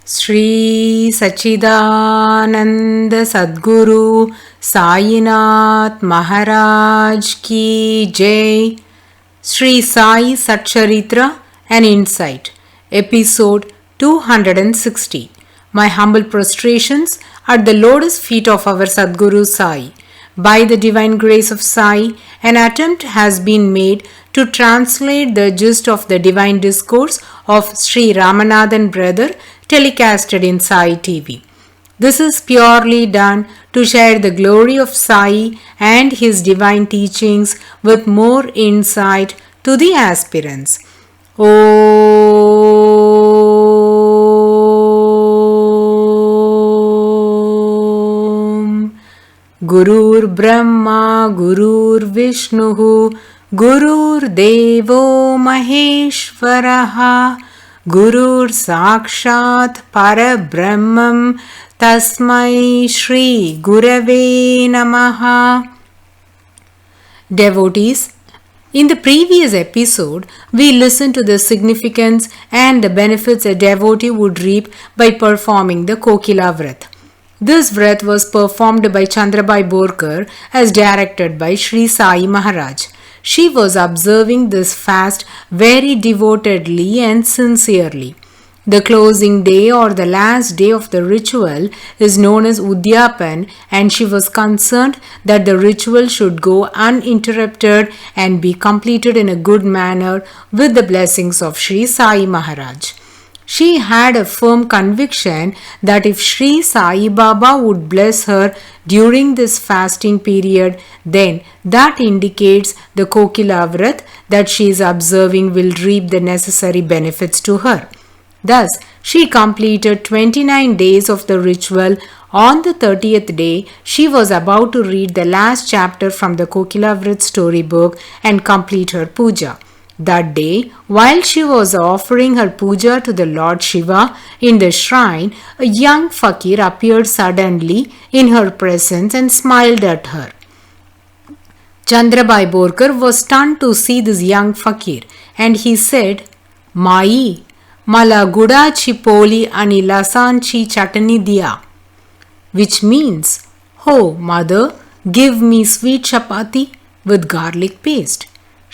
Sri Sachidananda Sadguru Sainath Maharaj Ki Jai. Sri Sai Satcharitra, an Insight. Episode 260. My humble prostrations at the lotus feet of our Sadguru Sai. By the divine grace of Sai, an attempt has been made to translate the gist of the divine discourse of Sri Ramanathan brother telecasted in Sai TV. This is purely done to share the glory of Sai and his divine teachings with more insight to the aspirants. Om Gurur Brahma Gurur Vishnuhu Gurur Devo Maheshwaraha Gurur Sakshat Parabrahmam Tasmai Shri Gurave Namaha. Devotees, in the previous episode, we listened to the significance and the benefits a devotee would reap by performing the Kokila Vrat. This Vrat was performed by Chandrabai Borkar as directed by Sri Sai Maharaj. She was observing this fast very devotedly and sincerely. The closing day or the last day of the ritual is known as Udyapan, and she was concerned that the ritual should go uninterrupted and be completed in a good manner with the blessings of Sri Sai Maharaj. She had a firm conviction that if Sri Sai Baba would bless her during this fasting period, then that indicates the Kokila Vrat that she is observing will reap the necessary benefits to her. Thus, she completed 29 days of the ritual. On the 30th day, she was about to read the last chapter from the Kokila Vrat storybook and complete her puja. That day, while she was offering her puja to the Lord Shiva in the shrine, a young fakir appeared suddenly in her presence and smiled at her. Chandrabai Borkar was stunned to see this young fakir, and he said, "Mai, mala gudachi poli ani lasanchi chatani diya," which means, "Oh, mother, give me sweet chapati with garlic paste."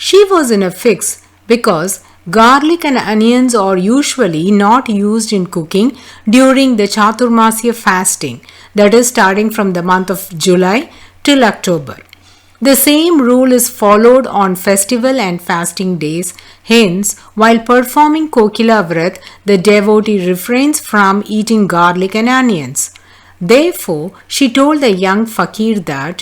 She was in a fix because garlic and onions are usually not used in cooking during the Chaturmasya fasting, that is starting from the month of July till October. The same rule is followed on festival and fasting days. Hence, while performing Kokila Vrat, the devotee refrains from eating garlic and onions. Therefore, she told the young fakir that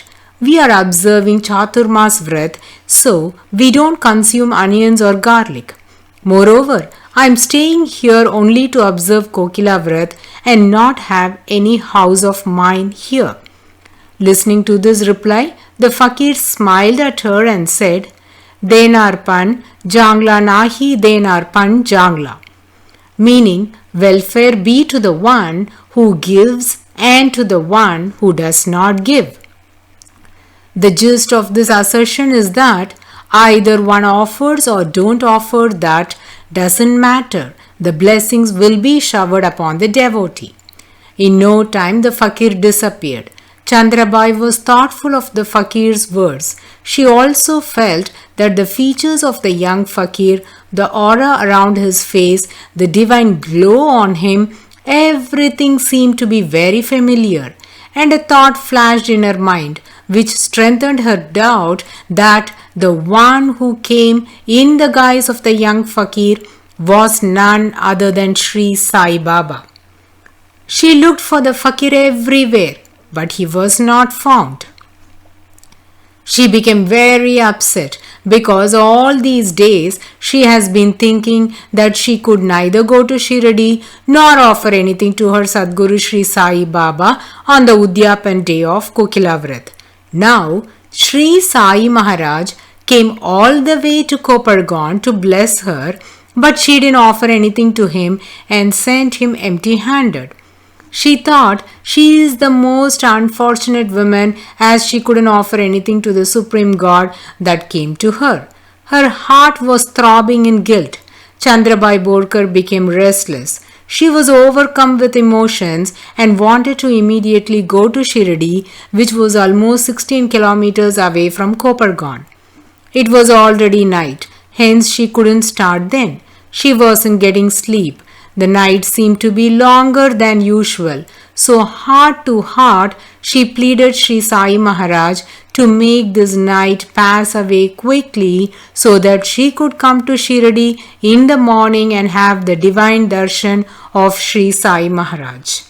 we are observing Chaturmas Vrat, so we don't consume onions or garlic. Moreover, I am staying here only to observe Kokila Vrat and not have any house of mine here. Listening to this reply, the fakir smiled at her and said, "Denar pan jangla nahi denar pan jangla," meaning welfare be to the one who gives and to the one who does not give. The gist of this assertion is that either one offers or don't offer, that doesn't matter. The blessings will be showered upon the devotee. In no time, the fakir disappeared. Chandrabai was thoughtful of the fakir's words. She also felt that the features of the young fakir, the aura around his face, the divine glow on him, everything seemed to be very familiar. And a thought flashed in her mind, which strengthened her doubt that the one who came in the guise of the young fakir was none other than Sri Sai Baba. She looked for the fakir everywhere, but he was not found. She became very upset because all these days she has been thinking that she could neither go to Shirdi nor offer anything to her Sadguru Sri Sai Baba on the Udyapan day of Kokila Vrat. Now, Sri Sai Maharaj came all the way to Kopargaon to bless her, but she didn't offer anything to him and sent him empty-handed. She thought she is the most unfortunate woman as she couldn't offer anything to the Supreme God that came to her. Her heart was throbbing in guilt. Chandrabai Borkar became restless. She was overcome with emotions and wanted to immediately go to Shirdi, which was almost 16 kilometers away from Kopargaon. It was already night, hence she couldn't start then. She wasn't getting sleep. The night seemed to be longer than usual, so heart to heart she pleaded Sri Sai Maharaj to make this night pass away quickly so that she could come to Shirdi in the morning and have the divine darshan of Sri Sai Maharaj.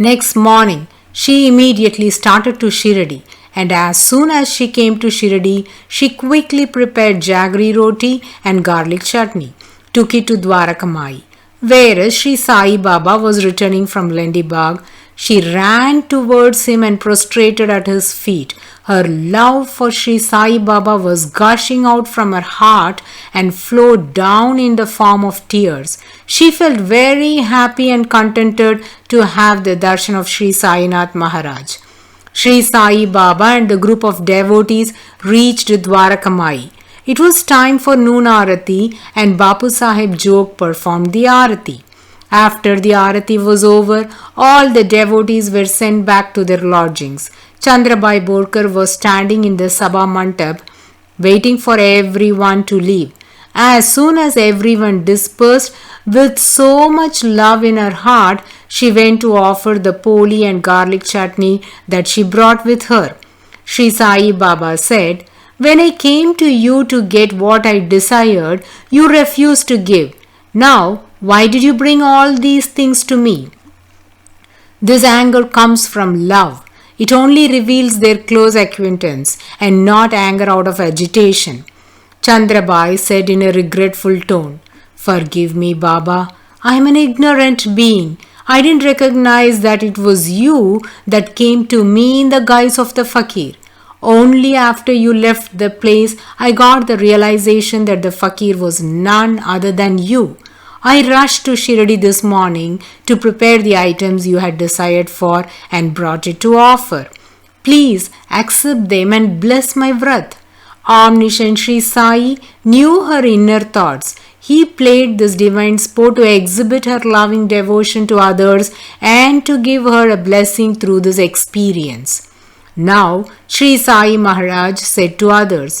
Next morning, she immediately started to Shirdi, and as soon as she came to Shirdi, she quickly prepared jaggery roti and garlic chutney, took it to Dwarakamai. Whereas Sri Sai Baba was returning from Lendibag, she ran towards him and prostrated at his feet. Her love for Sri Sai Baba was gushing out from her heart and flowed down in the form of tears. She felt very happy and contented to have the darshan of Sri Sainath Maharaj. Sri Sai Baba and the group of devotees reached Dwarakamai. It was time for noon arati and Bapu Sahib Jog performed the arati. After the arati was over, all the devotees were sent back to their lodgings. Chandrabai Borkar was standing in the Sabha Mandap waiting for everyone to leave. As soon as everyone dispersed, with so much love in her heart, she went to offer the poli and garlic chutney that she brought with her. Sri Sai Baba said, "When I came to you to get what I desired, you refused to give. Now, why did you bring all these things to me?" This anger comes from love. It only reveals their close acquaintance and not anger out of agitation. Chandrabai said in a regretful tone, "Forgive me, Baba. I am an ignorant being. I didn't recognize that it was you that came to me in the guise of the fakir. Only after you left the place, I got the realization that the fakir was none other than you. I rushed to Shirdi this morning to prepare the items you had desired for and brought it to offer. Please accept them and bless my vrat." Omniscient Sri Sai knew her inner thoughts. He played this divine sport to exhibit her loving devotion to others and to give her a blessing through this experience. Now, Sri Sai Maharaj said to others,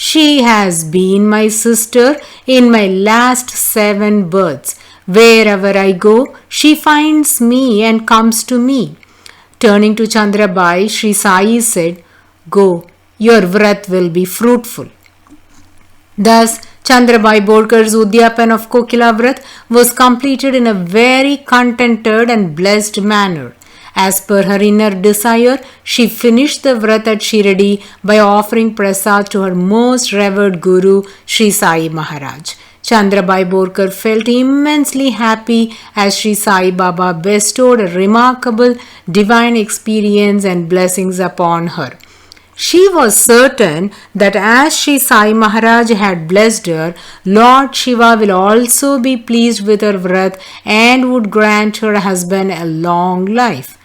"She has been my sister in my last 7 births. Wherever I go, she finds me and comes to me." Turning to Chandrabai, Sri Sai said, "Go, your vrat will be fruitful." Thus, Chandrabai Borkar's Udyapan of Kokila Vrat was completed in a very contented and blessed manner. As per her inner desire, she finished the vrat at Shirdi by offering prasad to her most revered Guru, Sri Sai Maharaj. Chandrabai Borkar felt immensely happy as Sri Sai Baba bestowed a remarkable divine experience and blessings upon her. She was certain that as Sri Sai Maharaj had blessed her, Lord Shiva will also be pleased with her vrat and would grant her husband a long life.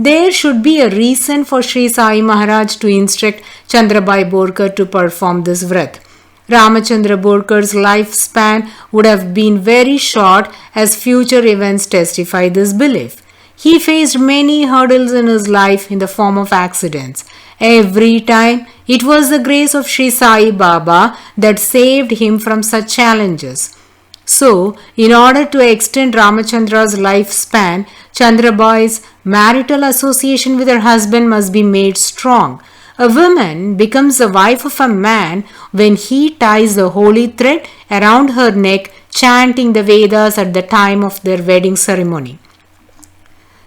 There should be a reason for Sri Sai Maharaj to instruct Chandrabai Borkar to perform this vrat. Ramachandra Borkar's lifespan would have been very short as future events testify this belief. He faced many hurdles in his life in the form of accidents. Every time, it was the grace of Sri Sai Baba that saved him from such challenges. So, in order to extend Ramachandra's lifespan, Chandrabai's marital association with her husband must be made strong. A woman becomes the wife of a man when he ties the holy thread around her neck, chanting the Vedas at the time of their wedding ceremony.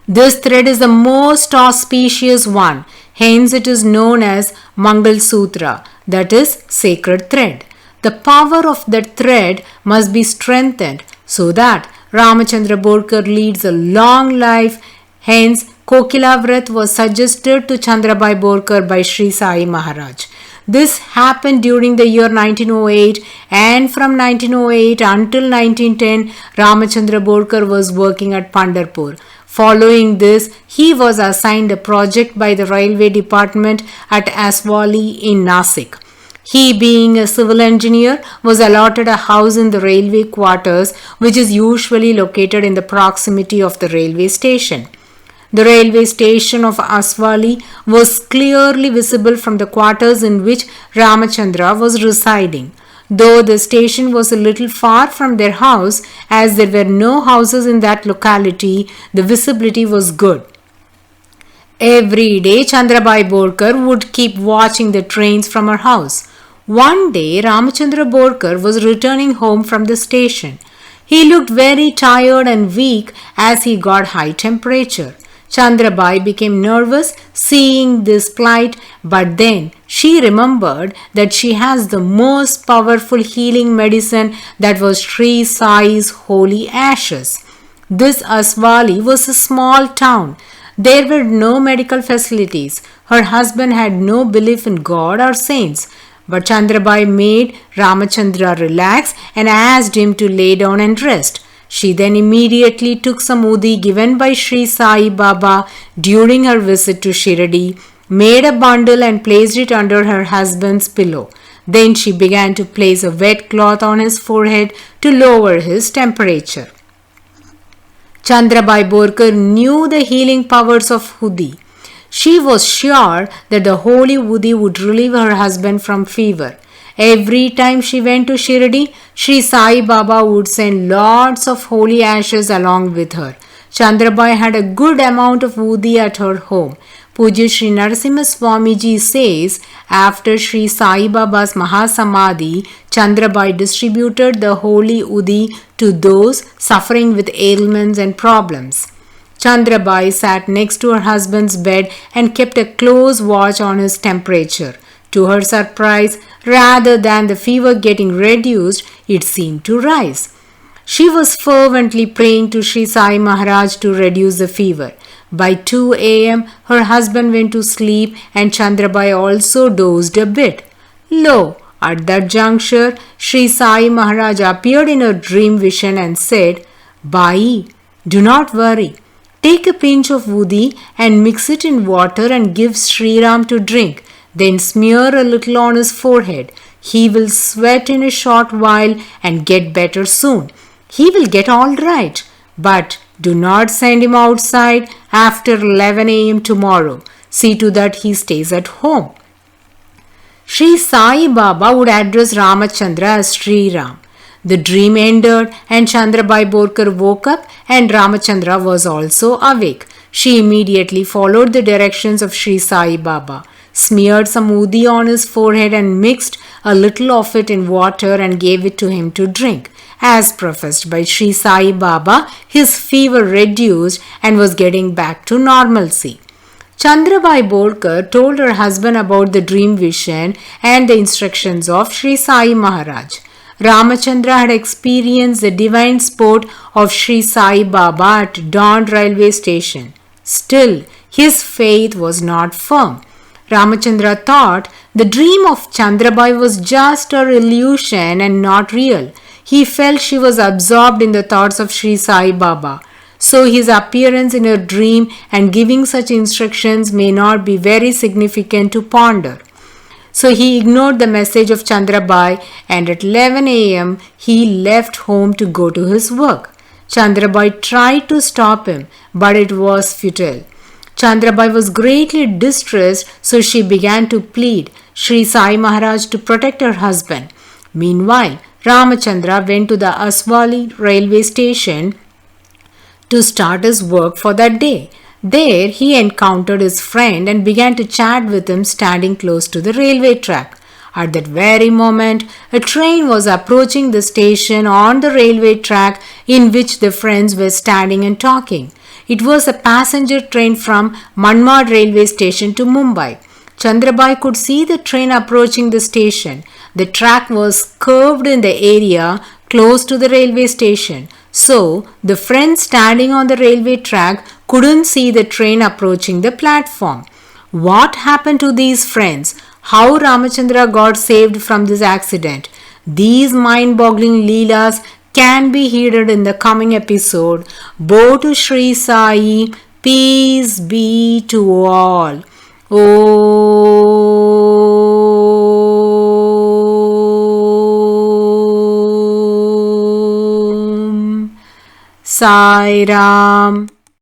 This thread is the most auspicious one, hence it is known as Mangal Sutra, that is, sacred thread. The power of that thread must be strengthened so that Ramachandra Borkar leads a long life. Hence, Kokila Vrat was suggested to Chandrabai Borkar by Sri Sai Maharaj. This happened during the year 1908, and from 1908 until 1910, Ramachandra Borkar was working at Pandharpur. Following this, he was assigned a project by the railway department at Aswali in Nasik. He, being a civil engineer, was allotted a house in the railway quarters, which is usually located in the proximity of the railway station. The railway station of Aswali was clearly visible from the quarters in which Ramachandra was residing. Though the station was a little far from their house, as there were no houses in that locality, the visibility was good. Every day, Chandrabai Borkar would keep watching the trains from her house. One day, Ramachandra Borkar was returning home from the station. He looked very tired and weak as he got high temperature. Chandrabai became nervous seeing this plight, but then she remembered that she has the most powerful healing medicine, that was Sri Sai's holy ashes. This Aswali was a small town. There were no medical facilities. Her husband had no belief in God or saints. But Chandrabai made Ramachandra relax and asked him to lay down and rest. She then immediately took some udhi given by Sri Sai Baba during her visit to Shirdi, made a bundle and placed it under her husband's pillow. Then she began to place a wet cloth on his forehead to lower his temperature. Chandrabai Borkar knew the healing powers of udhi. She was sure that the holy udhi would relieve her husband from fever. Every time she went to Shirdi, Sri Sai Baba would send lots of holy ashes along with her. Chandrabai had a good amount of udhi at her home. Pujya Sri Narasimha Swamiji says, after Sri Sai Baba's Mahasamadhi, Chandrabai distributed the holy udhi to those suffering with ailments and problems. Chandrabai sat next to her husband's bed and kept a close watch on his temperature. To her surprise, rather than the fever getting reduced, it seemed to rise. She was fervently praying to Sri Sai Maharaj to reduce the fever. By 2 a.m., her husband went to sleep and Chandrabai also dozed a bit. Lo, at that juncture, Sri Sai Maharaj appeared in her dream vision and said, Bai, do not worry. Take a pinch of udhi and mix it in water and give Sri Ram to drink. Then smear a little on his forehead. He will sweat in a short while and get better soon. He will get all right. But do not send him outside after 11 a.m. tomorrow. See to that he stays at home. Sri Sai Baba would address Ramachandra as Sri Ram. The dream ended and Chandrabai Borkar woke up and Ramachandra was also awake. She immediately followed the directions of Sri Sai Baba, smeared some udhi on his forehead and mixed a little of it in water and gave it to him to drink. As professed by Sri Sai Baba, his fever reduced and was getting back to normalcy. Chandrabai Borkar told her husband about the dream vision and the instructions of Sri Sai Maharaj. Ramachandra had experienced the divine sport of Sri Sai Baba at Dawn railway station. Still, his faith was not firm. Ramachandra thought the dream of Chandrabai was just her illusion and not real. He felt she was absorbed in the thoughts of Sri Sai Baba. So his appearance in her dream and giving such instructions may not be very significant to ponder. So he ignored the message of Chandrabai and at 11 a.m. he left home to go to his work. Chandrabai tried to stop him, but it was futile. Chandrabai was greatly distressed, so she began to plead Sri Sai Maharaj to protect her husband. Meanwhile, Ramachandra went to the Aswali railway station to start his work for that day. There he encountered his friend and began to chat with him standing close to the railway track. At that very moment, a train was approaching the station on the railway track in which the friends were standing and talking. It was a passenger train from Manmad railway station to Mumbai. Chandrabai could see the train approaching the station. The track was curved in the area close to the railway station. So, the friends standing on the railway track couldn't see the train approaching the platform. What happened to these friends? How Ramachandra got saved from this accident? These mind-boggling leelas can be heeded in the coming episode. Bo to Sri Sai, peace be to all. Oh. Sai Ram.